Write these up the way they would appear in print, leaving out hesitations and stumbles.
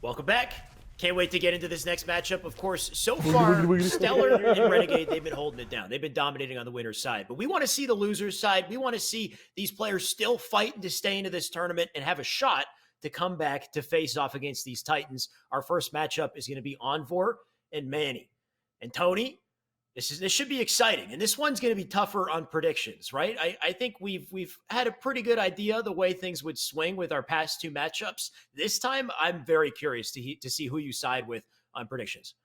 Welcome back. Can't wait to get into this next matchup. Of course, so far, Stellar and Renegade, they've been holding it down. They've been dominating on the winner's side. But we want to see the loser's side. We want to see these players still fighting to stay into this tournament and have a shot to come back to face off against these Titans. Our first matchup is going to be Envore and Manny. And Tony, this should be exciting. And this one's going to be tougher on predictions, right? I think we've had a pretty good idea the way things would swing with our past two matchups. This time, I'm very curious to see who you side with on predictions.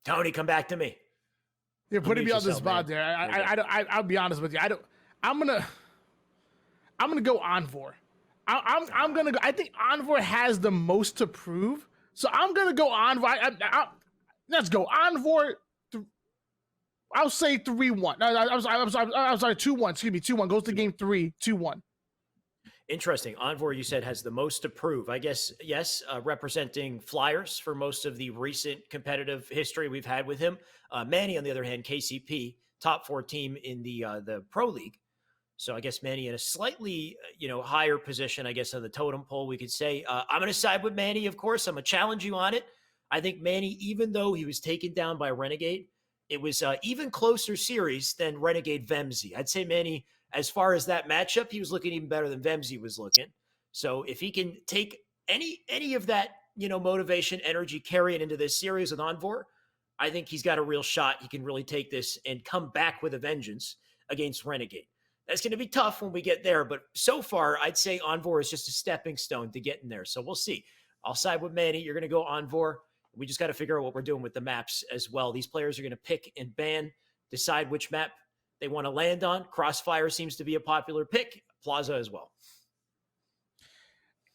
Tony, come back to me. You're putting me on the spot there. I'll be honest with you. I'm gonna go Envore. I'm gonna go. I think Envore has the most to prove. So I'm going to go Envore. Let's go. Envore, I'll say 3-1. I'm sorry, 2-1. Excuse me, 2-1. Goes to game 3, 2-1. Interesting. Envore, you said, has the most to prove. I guess, yes, representing Flyers for most of the recent competitive history we've had with him. Manny, on the other hand, KCP, top 4 team in the Pro League. So I guess Manny in a slightly, higher position, I guess, on the totem pole, we could say. I'm going to side with Manny, of course. I'm going to challenge you on it. I think Manny, even though he was taken down by Renegade, it was even closer series than Renegade Vemzy. I'd say Manny, as far as that matchup, he was looking even better than Vemzy was looking. So if he can take any of that, motivation, energy, carry it into this series with Envore, I think he's got a real shot. He can really take this and come back with a vengeance against Renegade. That's going to be tough when we get there, but so far, I'd say Envore is just a stepping stone to getting there. So we'll see. I'll side with Manny. You're going to go Envore. We just got to figure out what we're doing with the maps as well. These players are going to pick and ban, decide which map they want to land on. Crossfire seems to be a popular pick. Plaza as well.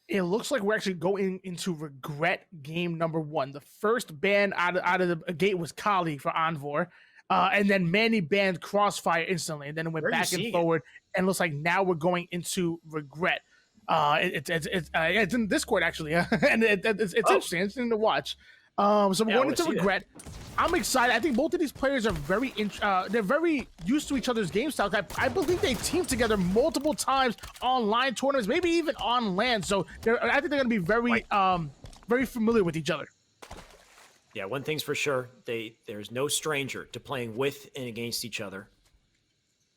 It looks like we're actually going into regret game number 1. The first ban out of the gate was Kali for Envore. And then Manny banned Crossfire instantly, and then it went back and forward. And looks like now we're going into regret. It's in Discord actually, and it's interesting to watch. So we're going into regret. I'm excited. I think both of these players are they're very used to each other's game styles. I believe they teamed together multiple times online tournaments, maybe even on LAN. So I think they're going to be very familiar with each other. Yeah, one thing's for sure, there's no stranger to playing with and against each other.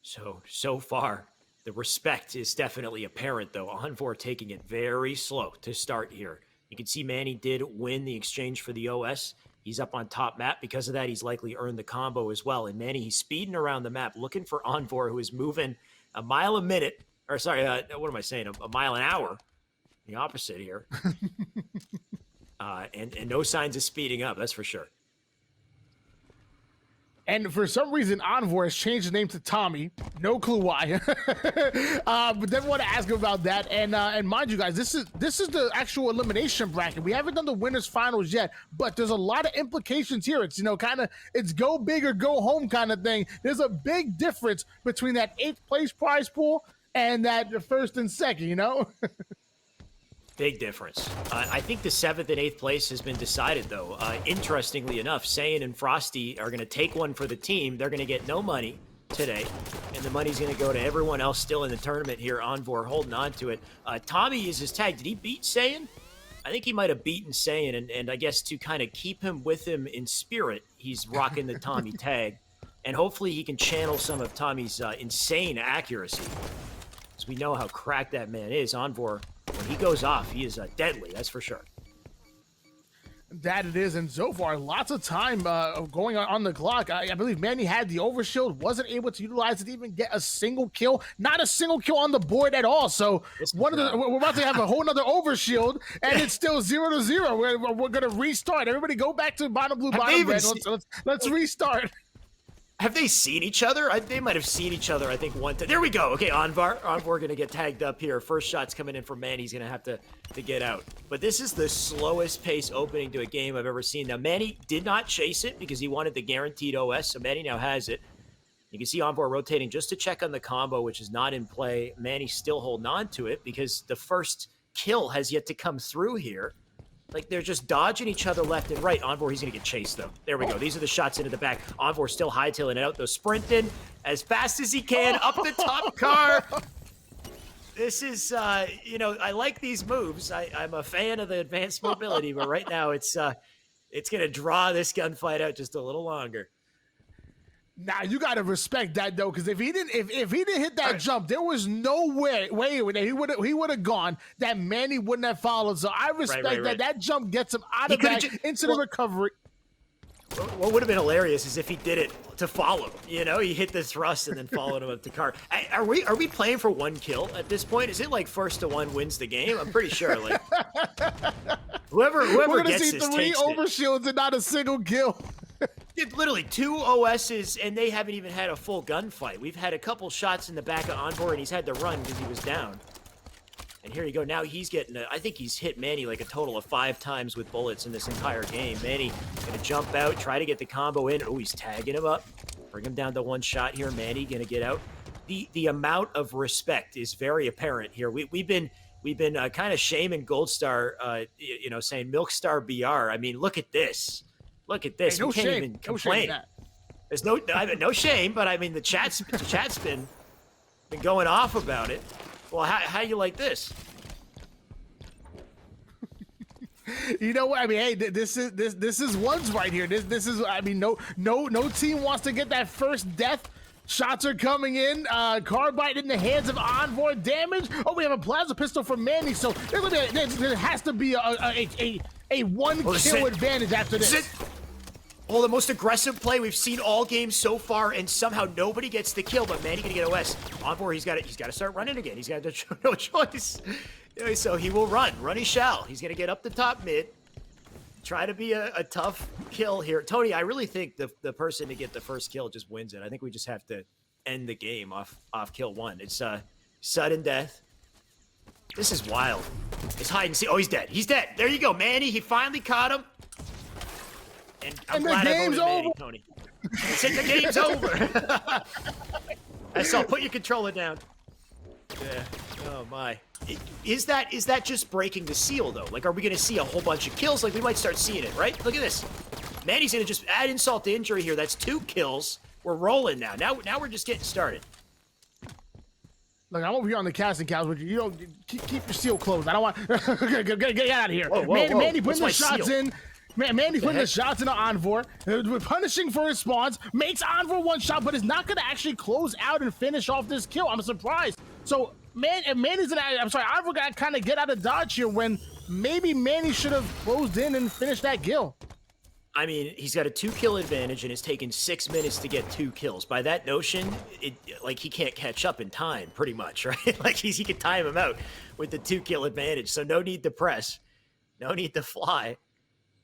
So far, the respect is definitely apparent, though. Envore taking it very slow to start here. You can see Manny did win the exchange for the OS. He's up on top map. Because of that, he's likely earned the combo as well. And Manny, he's speeding around the map, looking for Envore, who is moving a mile a minute. Or sorry, what am I saying? A mile an hour. The opposite here. And no signs of speeding up, that's for sure. And for some reason, Envore has changed his name to Tommy. No clue why. But then want to ask him about that. And mind you guys, this is the actual elimination bracket. We haven't done the winners finals yet, but there's a lot of implications here. It's it's go big or go home kind of thing. There's a big difference between that 8th place prize pool and that 1st and 2nd. Big difference. I think the 7th and 8th place has been decided, though. Interestingly enough, Saiyan and Frosty are going to take one for the team. They're going to get no money today, and the money's going to go to everyone else still in the tournament here. Envore holding on to it. Tommy is his tag. Did he beat Saiyan? I think he might have beaten Saiyan, and I guess to kind of keep him with him in spirit, he's rocking the Tommy tag, and hopefully he can channel some of Tommy's insane accuracy, because we know how cracked that man is. Envore, when he goes off, he is deadly, that's for sure. That it is, and so far, lots of time going on the clock. I believe Manny had the overshield, wasn't able to utilize it to even get a single kill. Not a single kill on the board at all. So we're about to have a whole nother overshield, and it's still 0-0. We're going to restart. Everybody go back to bottom blue, bottom red. Let's restart. Have they seen each other? They might have seen each other, I think, one time. There we go. Okay, Envore going to get tagged up here. First shot's coming in for Manny. He's going to have to get out. But this is the slowest pace opening to a game I've ever seen. Now, Manny did not chase it because he wanted the guaranteed OS, so Manny now has it. You can see Envore rotating just to check on the combo, which is not in play. Manny's still holding on to it because the first kill has yet to come through here. Like, they're just dodging each other left and right. Envore, he's going to get chased, though. There we go. These are the shots into the back. Envore still hightailing it out, though, sprinting as fast as he can up the top car. This is, I like these moves. I'm a fan of the advanced mobility, but right now it's going to draw this gunfight out just a little longer. Now you gotta respect that though, because if he didn't hit that jump, there was no way that he would have gone. That Manny wouldn't have followed. So I respect that. That jump gets him out of that into the recovery. What would have been hilarious is if he did it to follow. He hit the thrust and then followed him up to car. Are we playing for 1 kill at this point? Is it like 1st to 1 wins the game? I'm pretty sure. Like whoever We're gonna gets see this 3 overshields and not a single kill. Literally 2 OSs, and they haven't even had a full gunfight. We've had a couple shots in the back of Envore, and he's had to run because he was down. And here you go. Now he's getting I think he's hit Manny like a total of 5 times with bullets in this entire game. Manny going to jump out, try to get the combo in. Oh, he's tagging him up. Bring him down to 1 shot here. Manny going to get out. The amount of respect is very apparent here. We've been kind of shaming Gold Star, saying Milk Star BR. I mean, look at this. Look at this. Hey, no we can't shame. even No complain. shame There's no shame, but I mean the chat's been going off about it. Well, how you like this? You know what I mean? Hey, this is ones right here. This is I mean no team wants to get that first death. Shots are coming in. Carbide in the hands of Envore. Damage. Oh, we have a plasma pistol from Manny. So there has to be a 1 kill advantage after this. Oh, the most aggressive play we've seen all games so far, and somehow nobody gets the kill, but Manny gonna get OS. Envore, he's got to start running again. He's got no choice. So he will run. Run he shall. He's gonna get up the top mid. Try to be a tough kill here. Tony, I really think the person to get the first kill just wins it. I think we just have to end the game off kill 1. It's sudden death. This is wild. It's hide and seek. Oh, he's dead. He's dead. There you go, Manny. He finally caught him. And I'm glad I voted Manny, Tony. I said the game's over. I saw. Put your controller down. Yeah. Oh my. Is that just breaking the seal though? Like, are we gonna see a whole bunch of kills? Like, we might start seeing it, right? Look at this. Manny's gonna just add insult to injury here. That's 2 kills. We're rolling now. Now we're just getting started. Look, I'm over here on the casting couch with you. You don't keep your seal closed. I don't want get out of here. Whoa, Manny putting the shots in. Manny putting the shots into Envore. We're punishing for his spawns. Makes Envore 1 shot, but is not going to actually close out and finish off this kill. I'm surprised. So, Envore got to kind of get out of dodge here when maybe Manny should have closed in and finished that kill. I mean, he's got a 2-kill advantage, and it's taken 6 minutes to get 2 kills. By that notion, he can't catch up in time, pretty much, right? Like, he can time him out with the 2-kill advantage. So no need to press, no need to fly.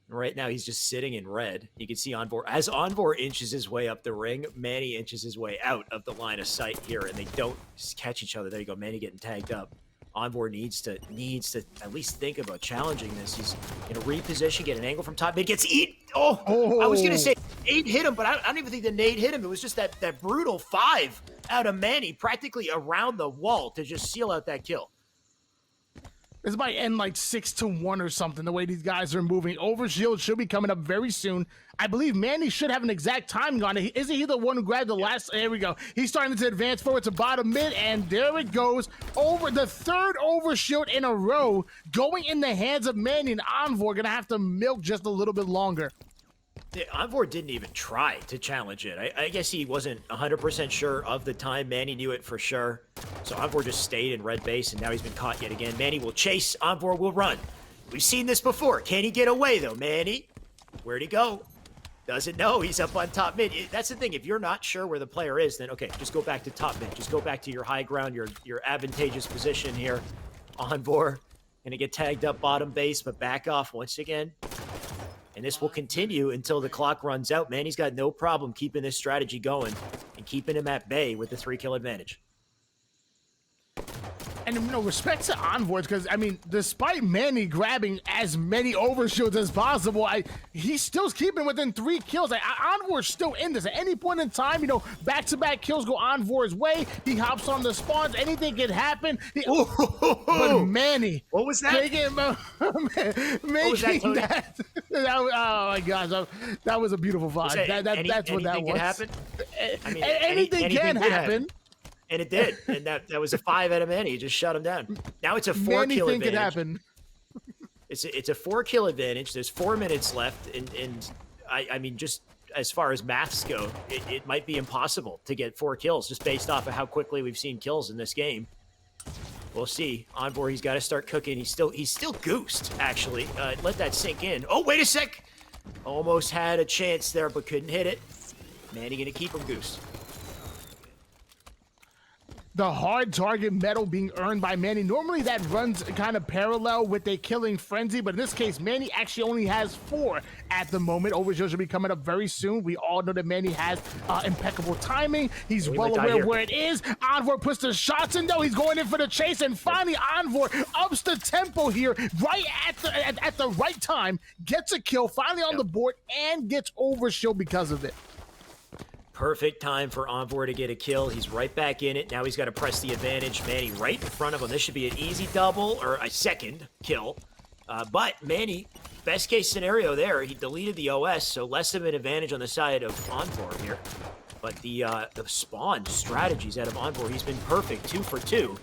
Right now, he's just sitting in red. You can see Envore. As Envore inches his way up the ring, Manny inches his way out of the line of sight here, and they don't catch each other. There you go, Manny getting tagged up. Envore needs to at least think about challenging this. He's going to reposition, get an angle from top mid, gets eat. Oh, I was going to say 8 hit him, but I don't even think the nade hit him. It was just that brutal 5 out of Manny, practically around the wall to just seal out that kill. This might end like 6-1 or something, the way these guys are moving. Overshield should be coming up very soon. I believe Manny should have an exact timing on it. Isn't he the one who grabbed the last? There we go. He's starting to advance forward to bottom mid, and there it goes. Over the 3rd overshield in a row, going in the hands of Manny, and Envore gonna have to milk just a little bit longer. Yeah, Envore didn't even try to challenge it. I guess he wasn't 100% sure of the time. Manny knew it for sure. So Envore just stayed in red base, and now he's been caught yet again. Manny will chase. Envore will run. We've seen this before. Can he get away, though? Manny, where'd he go? Doesn't know. He's up on top mid. That's the thing. If you're not sure where the player is, then, okay, just go back to top mid. Just go back to your high ground, your advantageous position here. Envore going to get tagged up bottom base, but back off once again. And this will continue until the clock runs out. Manny's got no problem keeping this strategy going and keeping him at bay with the 3-kill advantage. And, respect to Envore, because, I mean, despite Manny grabbing as many overshields as possible, he still's keeping within 3 kills. Envore's still in this. At any point in time, back-to-back kills go Envore's way. He hops on the spawns. Anything can happen. But Manny. What was that? Making that. Oh, my gosh. That was a beautiful vibe. That's what that was. Anything can happen? I mean, anything can happen. And it did. And that was a 5 out of Manny. He just shut him down. Now it's a 4 Manny kill think advantage. it happened. It's a 4 kill advantage. There's 4 minutes left. And I mean, just as far as maths go, it might be impossible to get 4 kills just based off of how quickly we've seen kills in this game. We'll see. Envore, he's got to start cooking. He's still goosed, actually. Let that sink in. Oh, wait a sec. Almost had a chance there, but couldn't hit it. Manny gonna keep him goose. The hard target medal being earned by Manny. Normally that runs kind of parallel with a killing frenzy, but in this case, Manny actually only has 4 at the moment. Overkill should be coming up very soon. We all know that Manny has impeccable timing. He's well aware where it is. Envore puts the shots in though. He's going in for the chase, and finally Envore ups the tempo here right at the right time. Gets a kill, finally on the board, and gets overshield because of it. Perfect time for Envore to get a kill. He's right back in it. Now he's got to press the advantage. Manny right in front of him. This should be an easy double or a second kill. But Manny, best case scenario there, he deleted the OS, so less of an advantage on the side of Envore here. But the spawn strategies out of Envore, he's been perfect, 2 for 2.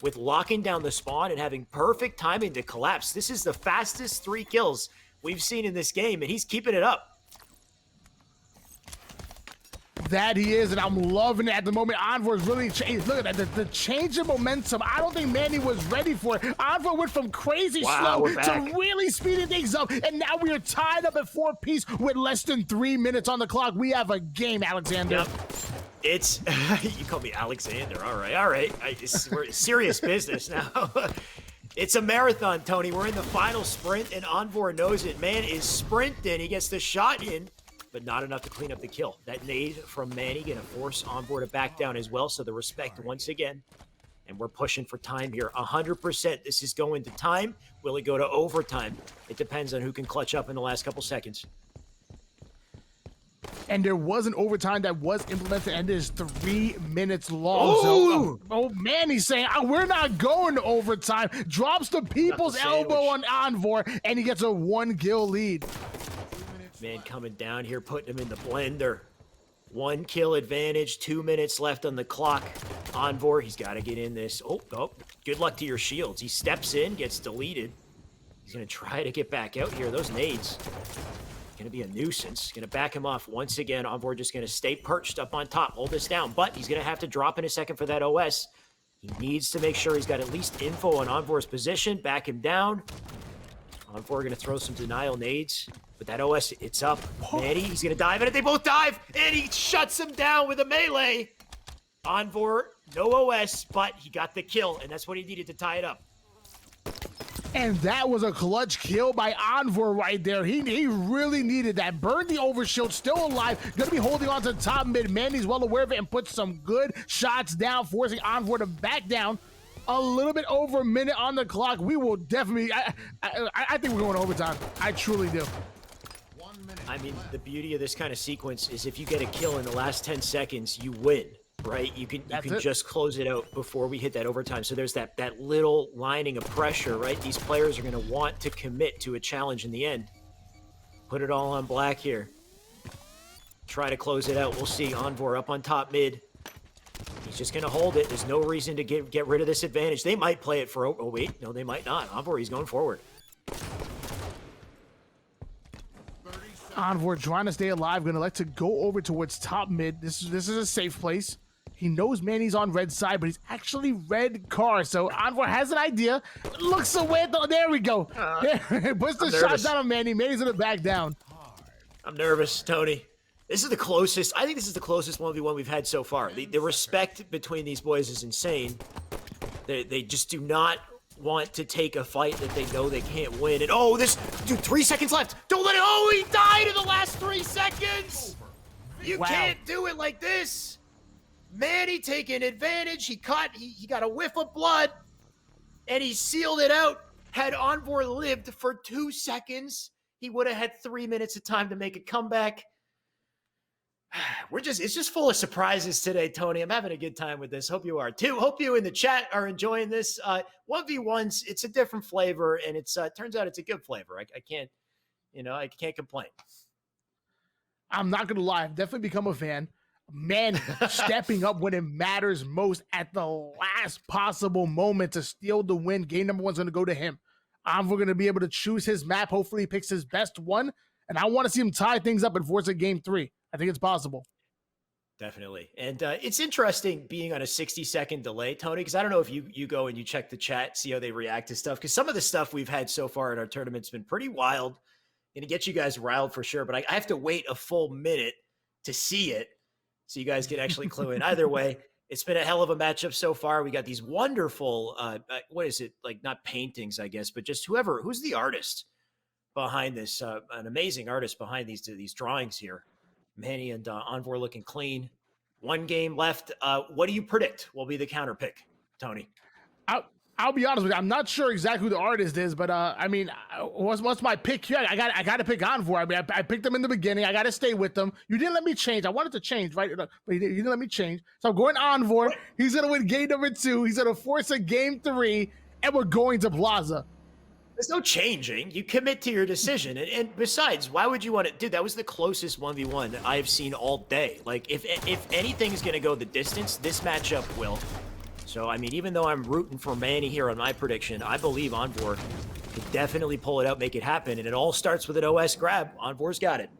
With locking down the spawn and having perfect timing to collapse. This is the fastest 3 kills we've seen in this game, and he's keeping it up. That he is, and I'm loving it at the moment. Envore's really changed. Look at that, the change in momentum. I don't think Manny was ready for it. Envore went from crazy slow to really speeding things up, and now we are tied up at 4 apiece with less than 3 minutes on the clock. We have a game, Alexander. Yep. It's, you call me Alexander. All right. We're serious business now. It's a marathon, Tony. We're in the final sprint, and Envore knows it. Man is sprinting. He gets the shot in, but not enough to clean up the kill. That nade from Manny gonna force Envore to back down as well, so the respect once again. And we're pushing for time here. 100% this is going to time. Will it go to overtime? It depends on who can clutch up in the last couple seconds. And there was an overtime that was implemented, and it is 3 minutes long. So, Manny's saying, we're not going to overtime. Drops the people's elbow on Envore, and he gets a 1 kill lead. Man coming down here, putting him in the blender. 1 kill advantage, 2 minutes left on the clock. Envore, he's got to get in this. Oh, good luck to your shields. He steps in, gets deleted. He's going to try to get back out here. Those nades going to be a nuisance. Going to back him off once again. Envore just going to stay perched up on top, hold this down, but he's going to have to drop in a second for that OS. He needs to make sure he's got at least info on Envore's position, back him down. Envore going to throw some denial nades. With that OS, it's up. Manny, he's going to dive in it. They both dive, and he shuts him down with a melee. Envore, no OS, but he got the kill, and that's what he needed to tie it up. And that was a clutch kill by Envore right there. He really needed that. Burned the overshield, still alive. Going to be holding on to top mid. Manny's well aware of it and puts some good shots down, forcing Envore to back down. A little bit over a minute on the clock. We will definitely, I think we're going to overtime. I truly do. I mean, the beauty of this kind of sequence is if you get a kill in the last 10 seconds, you win, right? You can just close it out before we hit that overtime. So there's that little lining of pressure, right? These players are going to want to commit to a challenge in the end. Put it all on black here. Try to close it out. We'll see. Envore up on top mid. He's just going to hold it. There's no reason to get rid of this advantage. They might play it for... Oh, wait. No, they might not. Envore, he's going forward. Envore trying to stay alive, gonna like to go over towards top mid. This is a safe place. He knows Manny's on red side, but he's actually red car. So Envore has an idea. Looks away. There we go. Puts the shot down on Manny. Manny's gonna back down. I'm nervous, Tony. This is the closest. I think this is the closest 1v1 we've had so far. The respect between these boys is insane. They just do not want to take a fight that they know they can't win. And dude, 3 seconds left. Don't let it. Oh, he died in the last 3 seconds. You can't do it like this. Manny taking advantage. He got a whiff of blood, and he sealed it out. Had Envore lived for 2 seconds, he would have had 3 minutes of time to make a comeback. It's just full of surprises today, Tony. I'm having a good time with this. Hope you are too. Hope you in the chat are enjoying this. 1v1s, it's a different flavor, and turns out it's a good flavor. I can't complain. I'm not gonna lie, I've definitely become a fan. Manny stepping up when it matters most at the last possible moment to steal the win. Game number 1's going to go to him. Envore going to be able to choose his map. Hopefully he picks his best one. And I want to see him tie things up in Forza Game 3. I think it's possible. Definitely. And it's interesting being on a 60-second delay, Tony, because I don't know if you go and you check the chat, see how they react to stuff. Because some of the stuff we've had so far in our tournament's been pretty wild. Going to get you guys riled for sure. But I have to wait a full minute to see it so you guys can actually clue in. Either way, it's been a hell of a matchup so far. We got these wonderful, what is it? Like not paintings, I guess, but just who's the artist behind this, an amazing artist behind these drawings here. Manny and Envore looking clean. One game left. What do you predict will be the counter pick, Tony? I'll be honest with you. I'm not sure exactly who the artist is, but I mean, what's my pick here? I got to pick Envore. I mean, I picked them in the beginning. I got to stay with them. You didn't let me change. I wanted to change, right? But you didn't let me change. So I'm going Envore. He's gonna win game number 2. He's gonna force a game 3, and we're going to Plaza. There's no changing. You commit to your decision. And besides, why would you want to? Dude, that was the closest 1v1 I've seen all day. Like, if anything's going to go the distance, this matchup will. So, I mean, even though I'm rooting for Manny here on my prediction, I believe Envore could definitely pull it out, make it happen. And it all starts with an OS grab. Envore's got it.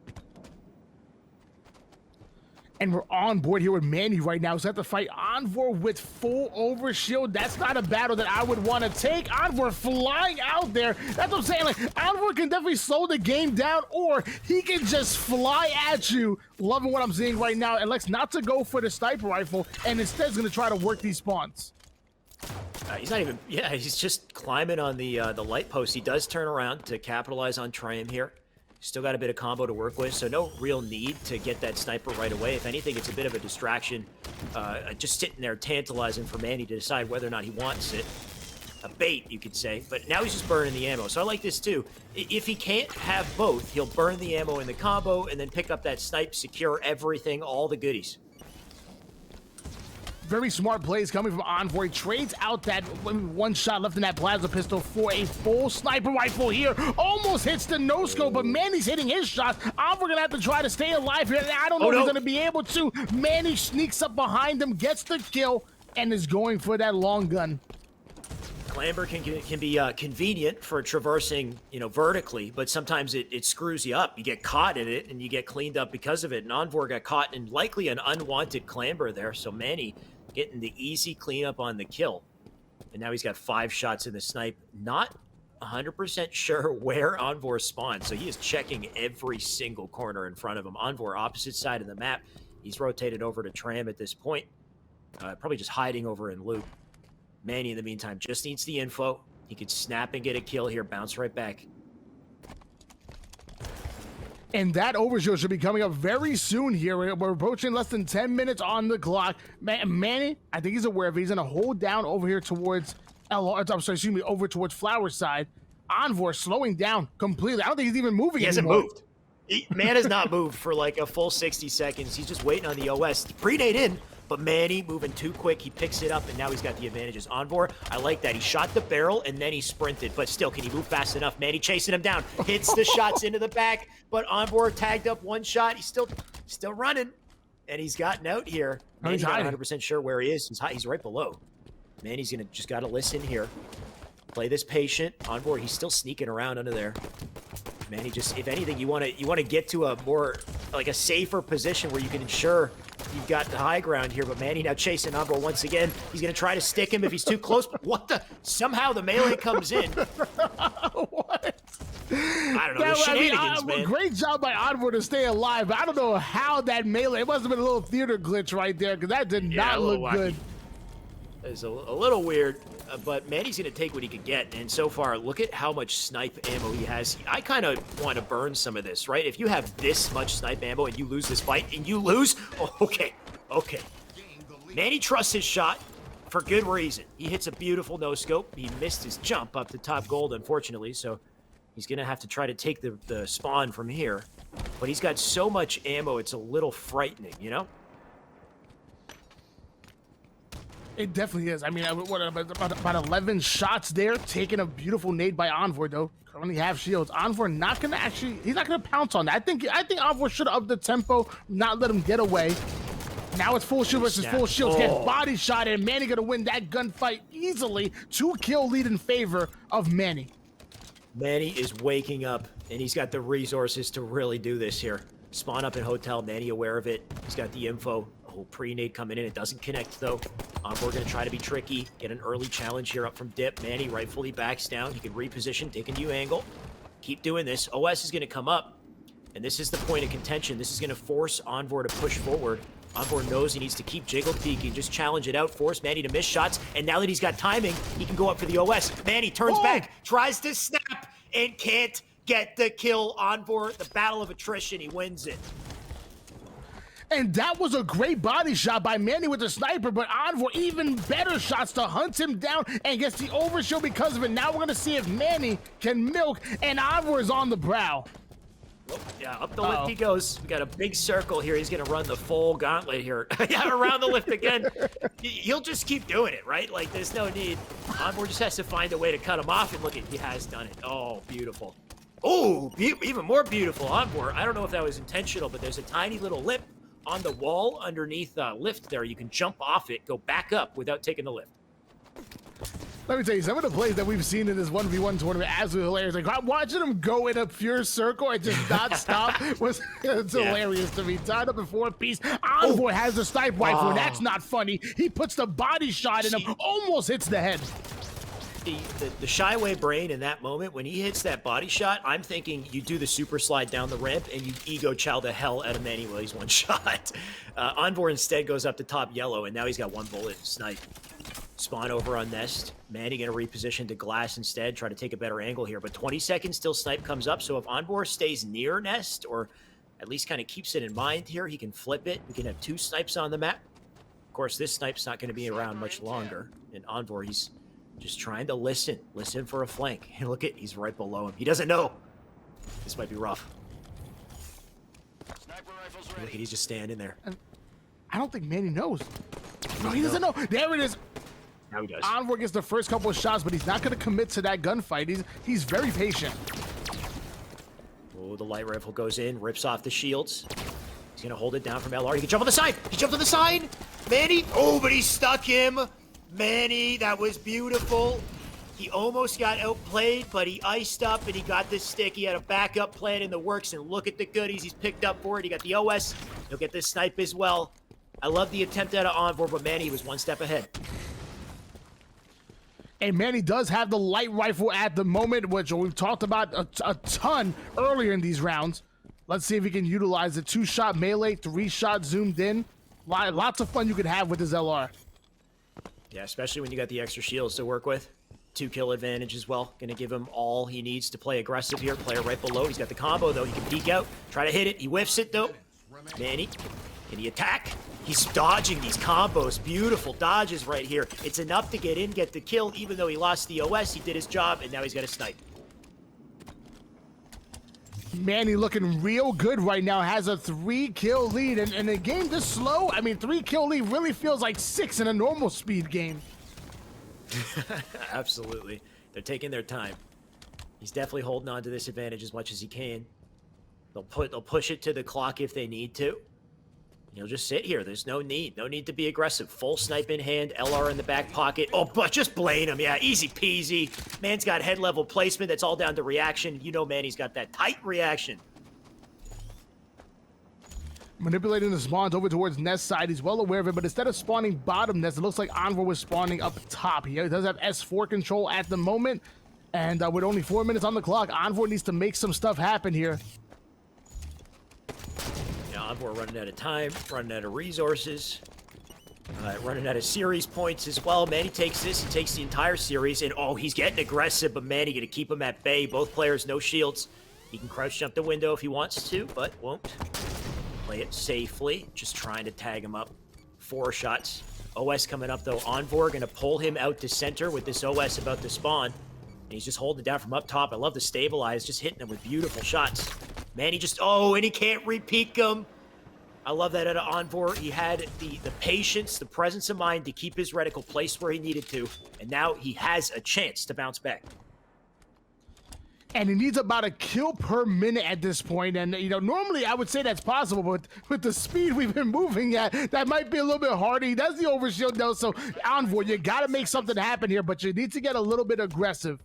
And we're on board here with Manny right now. So have to fight Envore with full overshield. That's not a battle that I would want to take. Envore flying out there. That's what I'm saying. Like, Envore can definitely slow the game down, or he can just fly at you. Loving what I'm seeing right now. Elects not to go for the sniper rifle, and instead is going to try to work these spawns. He's not even, yeah, he's just climbing on the light post. He does turn around to capitalize on Triumph here. Still got a bit of combo to work with, so no real need to get that sniper right away. If anything, it's a bit of a distraction, just sitting there tantalizing for Manny to decide whether or not he wants it. A bait, you could say, but now he's just burning the ammo. So I like this too. If he can't have both, he'll burn the ammo in the combo and then pick up that snipe, secure everything, all the goodies. Very smart plays coming from Envore. He trades out that one shot left in that plasma pistol for a full sniper rifle here. Almost hits the no-scope, but Manny's hitting his shots. Envore gonna have to try to stay alive here. I don't know if he's gonna be able to. Manny sneaks up behind him, gets the kill, and is going for that long gun. Clamber can be convenient for traversing, vertically, but sometimes it screws you up. You get caught in it, and you get cleaned up because of it. And Envore got caught in likely an unwanted clamber there, so Manny getting the easy cleanup on the kill. And now he's got 5 shots in the snipe. Not 100% sure where Envore spawned, so he is checking every single corner in front of him. Envore, opposite side of the map. He's rotated over to Tram at this point. Probably just hiding over in loop. Manny, in the meantime, just needs the info. He could snap and get a kill here, bounce right back. And that overshield should be coming up very soon here. We're approaching less than 10 minutes on the clock. Manny, I think he's aware of it. He's going to hold down over here towards over towards Flower side. Envore slowing down completely. I don't think he's even moving anymore. He hasn't moved. Man has not moved for like a full 60 seconds. He's just waiting on the OS. Predate in, but Manny moving too quick. He picks it up, and now he's got the advantages. Envore, I like that. He shot the barrel, and then he sprinted. But still, can he move fast enough? Manny chasing him down. Hits the shots into the back, but Envore tagged up one shot. He's still running, and he's gotten out here. Manny's not 100% sure where he is. He's right below. Manny's just got to listen here. Play this patient. Envore, he's still sneaking around under there. Manny, just, if anything, you want to get to a more, like a safer position where you can ensure you've got the high ground here. But Manny now chasing Envore once again. He's going to try to stick him if he's too close. What the? Somehow the melee comes in. What? I don't know. Shenanigans, man. Great job by Envore to stay alive, but I don't know how that melee, it must have been a little theater glitch right there, because that did not look good. It's a little weird, but Manny's going to take what he could get. And so far, look at how much snipe ammo he has. I kind of want to burn some of this, right? If you have this much snipe ammo and you lose this fight, and you lose, oh, okay. Manny trusts his shot for good reason. He hits a beautiful no-scope. He missed his jump up to top gold, unfortunately, so he's going to have to try to take the spawn from here. But he's got so much ammo, it's a little frightening, you know? It definitely is. I mean, what, about 11 shots there, taking a beautiful nade by Envore, though. Currently have shields. Envore not going to he's not going to pounce on that. I think Envore should have upped the tempo, not let him get away. Now it's full shield versus full shield. Gets body shot, and Manny gonna win that gunfight easily. 2-kill lead in favor of Manny. Manny is waking up, and he's got the resources to really do this here. Spawn up in hotel, Manny aware of it. He's got the info. A whole pre-nade coming in. It doesn't connect, though. We're going to try to be tricky. Get an early challenge here up from dip. Manny rightfully backs down. He can reposition, take a new angle. Keep doing this. OS is going to come up, and this is the point of contention. This is going to force Envore to push forward. Envore knows he needs to keep jiggle peeking, just challenge it out, force Manny to miss shots, and now that he's got timing, he can go up for the OS. Manny turns back, tries to snap, and can't get the kill. Envore, the battle of attrition, he wins it. And that was a great body shot by Manny with the sniper, but Envore even better shots to hunt him down and gets the overshield because of it. Now we're going to see if Manny can milk, and Envore is on the brow. Yeah, up the lift he goes. We got a big circle here. He's going to run the full gauntlet here. Yeah, around the lift again. He'll just keep doing it, right? Like, there's no need. Envore just has to find a way to cut him off, and look, he has done it. Oh, beautiful. Oh, even more beautiful. Envore, I don't know if that was intentional, but there's a tiny little lip on the wall underneath the lift there. You can jump off it, go back up without taking the lift. Let me tell you, some of the plays that we've seen in this 1v1 tournament, absolutely hilarious. Like, watching him go in a pure circle and just not stop was hilarious to me. Tied up in 4-piece. Envore has the sniper rifle, and that's not funny. He puts the body shot in him, almost hits the head. The shy away brain in that moment, when he hits that body shot, I'm thinking you do the super slide down the ramp and you ego chow the hell out of Manny while he's one shot. Envore instead goes up to top yellow, and now he's got one bullet snipe. Spawn over on Nest. Manny gonna reposition to glass instead, try to take a better angle here. But 20 seconds till snipe comes up, so if Envore stays near Nest, or at least kind of keeps it in mind here, he can flip it. We can have 2 snipes on the map. Of course, this snipe's not gonna be around much longer. And Envore, he's just trying to listen for a flank. And look he's right below him. He doesn't know. This might be rough. Look he's just standing there. I don't think Manny knows. No, he doesn't know. There it is. Now he does. Envore gets the first couple of shots, but he's not going to commit to that gunfight. He's very patient. Oh, the light rifle goes in, rips off the shields. He's going to hold it down from LR. He can jump on the side. He jumped on the side. Manny. Oh, but he stuck him. Manny, that was beautiful. He almost got outplayed, but he iced up and he got this stick. He had a backup plan in the works, and look at the goodies he's picked up for it. He got the OS. He'll get this snipe as well. I love the attempt out of Envore, but Manny was one step ahead. And Manny does have the light rifle at the moment, which we've talked about a ton earlier in these rounds. Let's see if he can utilize the 2-shot melee, 3-shot zoomed in. Lots of fun you could have with his LR. Yeah, especially when you got the extra shields to work with. 2-kill advantage as well. Gonna give him all he needs to play aggressive here. Player right below. He's got the combo, though. He can peek out, try to hit it. He whiffs it, though. Manny, can he attack? He's dodging these combos. Beautiful dodges right here. It's enough to get in, get the kill. Even though he lost the OS, he did his job, and now he's got a snipe. Manny looking real good right now. Has a 3-kill lead. And in a game this slow, I mean, 3-kill lead really feels like 6 in a normal speed game. Absolutely. They're taking their time. He's definitely holding on to this advantage as much as he can. They'll push it to the clock if they need to. He'll just sit here. There's no need to be aggressive. Full snipe in hand, LR in the back pocket. Oh, but just blame him. Yeah, easy peasy. Man's got head level placement. That's all down to reaction. You know, Manny's got that tight reaction. Manipulating the spawns over towards Nest side. He's well aware of it, but instead of spawning bottom Nest, it looks like Envore was spawning up top. He does have S4 control at the moment, and with only 4 minutes on the clock, Envore needs to make some stuff happen here. Envore running out of time, running out of resources, running out of series points as well. Manny takes this, he takes the entire series, and oh, he's getting aggressive, but Manny gonna keep him at bay. Both players, no shields. He can crouch jump the window if he wants to, but won't. Play it safely, just trying to tag him up. 4 shots. OS coming up though. Envore gonna pull him out to center with this OS about to spawn. And he's just holding it down from up top. I love the stabilize, just hitting him with beautiful shots. Manny just, oh, and he can't re-peek him. I love that out of Envore. He had the patience, the presence of mind to keep his reticle placed where he needed to, and now he has a chance to bounce back. And he needs about a kill per minute at this point. And, normally I would say that's possible, but with the speed we've been moving at, that might be a little bit harder. He does the overshield, though, so Envore, you got to make something happen here, but you need to get a little bit aggressive.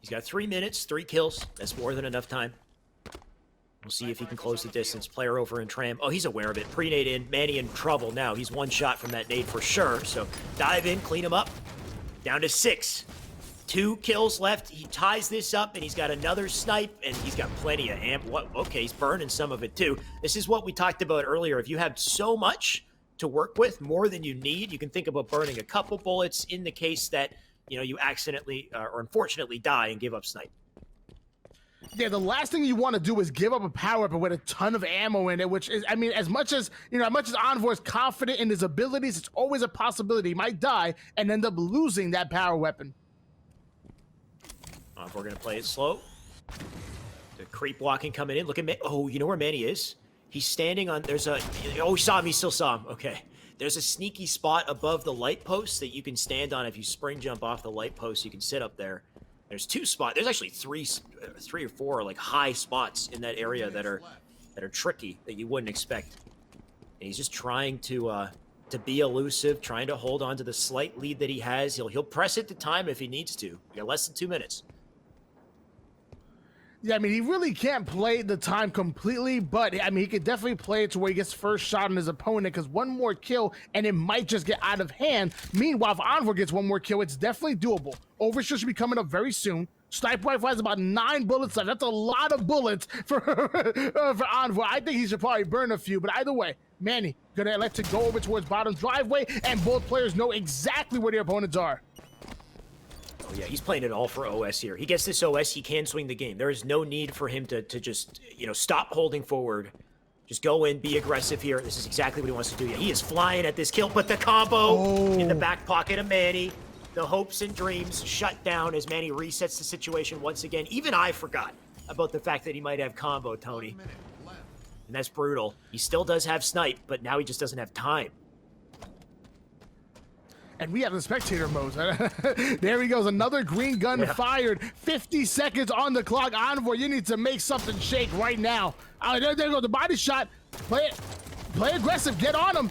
He's got 3 minutes, 3 kills. That's more than enough time. We'll see if he can close the distance. Player over in Tram. Oh, he's aware of it. Pre-nade in. Manny in trouble now. He's 1 shot from that nade for sure. So dive in, clean him up. Down to 6. 2 kills left. He ties this up, and he's got another snipe, and he's got plenty of amp. What? Okay, he's burning some of it too. This is what we talked about earlier. If you have so much to work with, more than you need, you can think about burning a couple bullets in the case that you accidentally or unfortunately die and give up snipe. Yeah, the last thing you want to do is give up a power weapon with a ton of ammo in it, which is, as much as Envore is confident in his abilities, it's always a possibility he might die and end up losing that power weapon. We're going to play it slow. The creep walking coming in. Look at oh, you know where Manny is? He's standing on, he saw him, he still saw him. Okay. There's a sneaky spot above the light post that you can stand on. If you spring jump off the light post, you can sit up there. There's 2 spots. There's actually 3 or 4 like high spots in that area that are tricky that you wouldn't expect. And he's just trying to be elusive, trying to hold on to the slight lead that he has. He'll press it to time if he needs to. We got less than 2 minutes. Yeah, he really can't play the time completely, but he could definitely play it to where he gets first shot on his opponent, because 1 more kill and it might just get out of hand. Meanwhile, if Envore gets 1 more kill, it's definitely doable. Overshield should be coming up very soon. Sniper rifle has about 9 bullets left. That's a lot of bullets for Envore. I think he should probably burn a few, but either way, Manny gonna elect to go over towards bottom driveway, and both players know exactly where their opponents are. Oh, yeah, he's playing it all for OS here. He gets this OS, he can swing the game. There is no need for him to just, stop holding forward. Just go in, be aggressive here. This is exactly what he wants to do. Yeah, he is flying at this kill, but the combo in the back pocket of Manny. The hopes and dreams shut down as Manny resets the situation once again. Even I forgot about the fact that he might have combo, Tony. And that's brutal. He still does have snipe, but now he just doesn't have time. And we have the spectator mode. There he goes. Another green gun fired. 50 seconds on the clock. Envore, you need to make something shake right now. There goes the body shot. Play aggressive. Get on him.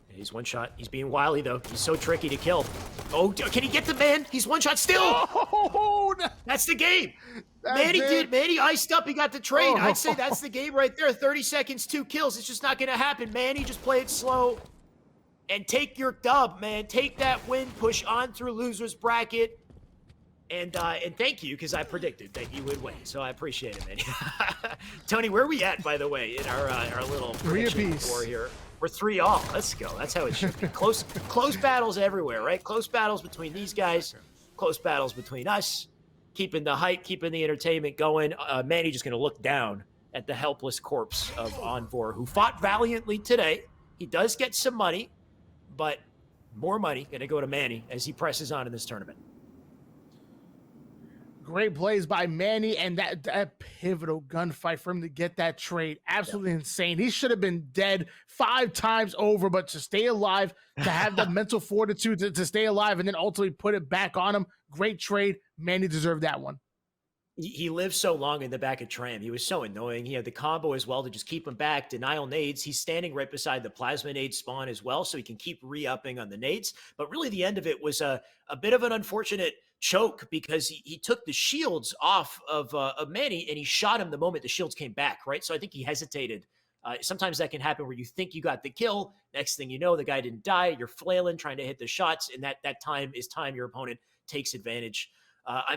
He's 1 shot. He's being wily, though. He's so tricky to kill. Oh, can he get the man? He's 1 shot still. Oh, that's the game. Manny iced up. He got the trade. I'd say that's the game right there. 30 seconds, 2 kills. It's just not going to happen. Manny, just play it slow. And take your dub, man. Take that win, push on through loser's bracket. And thank you, because I predicted that you would win. So I appreciate it, man. Tony, where are we at, by the way, in our little 3 apiece war here? We're 3-all. Let's go. That's how it should be. Close battles everywhere, right? Close battles between these guys. Close battles between us. Keeping the hype, keeping the entertainment going. Manny just going to look down at the helpless corpse of Envore, who fought valiantly today. He does get some money. But more money going to go to Manny as he presses on in this tournament. Great plays by Manny, and that pivotal gunfight for him to get that trade. Absolutely insane. He should have been dead 5 times over, but to stay alive, to have the mental fortitude to stay alive and then ultimately put it back on him. Great trade. Manny deserved that one. He lived so long in the back of Tram. He was so annoying. He had the combo as well to just keep him back. Denial nades. He's standing right beside the plasma nade spawn as well, so he can keep re-upping on the nades. But really the end of it was a bit of an unfortunate choke, because he took the shields off of Manny, and he shot him the moment the shields came back, right? So I think he hesitated. Sometimes that can happen where you think you got the kill. Next thing you know, the guy didn't die. You're flailing, trying to hit the shots, and that time is time your opponent takes advantage.